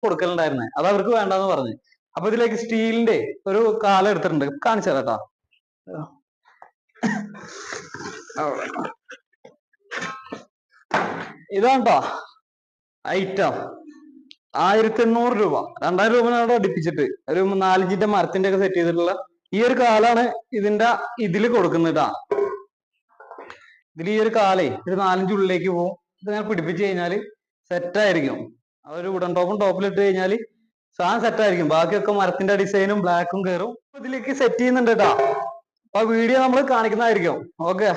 കൊടുക്കലുണ്ടായിരുന്നത്. അത് അവർക്ക് വേണ്ടെന്ന് പറഞ്ഞു. അപ്പൊ ഇതിലേക്ക് സ്റ്റീലിന്റെ ഒരു കാലം എടുത്തിട്ടുണ്ട്, കാണിച്ചു തരാം കേട്ടോ. ഇതാട്ടോ ഐറ്റം. 1800 രൂപ, 2000 രൂപ അവിടെ അടുപ്പിച്ചിട്ട് ഒരു 4 മരത്തിന്റെ ഒക്കെ സെറ്റ് ചെയ്തിട്ടുള്ള ഈ ഒരു കാലാണ് ഇതില് കൊടുക്കുന്നത്. ഇതിൽ ഈ ഒരു കാലേ ഒരു 4 ഉള്ളിലേക്ക് പോകും. ഇത് ഞാൻ പിടിപ്പിച്ചു കഴിഞ്ഞാല് സെറ്റ് ആയിരിക്കും. ഒരു വുഡൻ ടോപ്പിൽ ഇട്ട് കഴിഞ്ഞാല് സാധനം സെറ്റ് ആയിരിക്കും. ബാക്കിയൊക്കെ മരത്തിന്റെ ഡിസൈനും ബ്ലാക്കും കയറും. ഇതിലേക്ക് സെറ്റ് ചെയ്യുന്നുണ്ട് കേട്ടോ. അപ്പൊ വീഡിയോ നമ്മൾ കാണിക്കുന്നതായിരിക്കും. ഓക്കെ.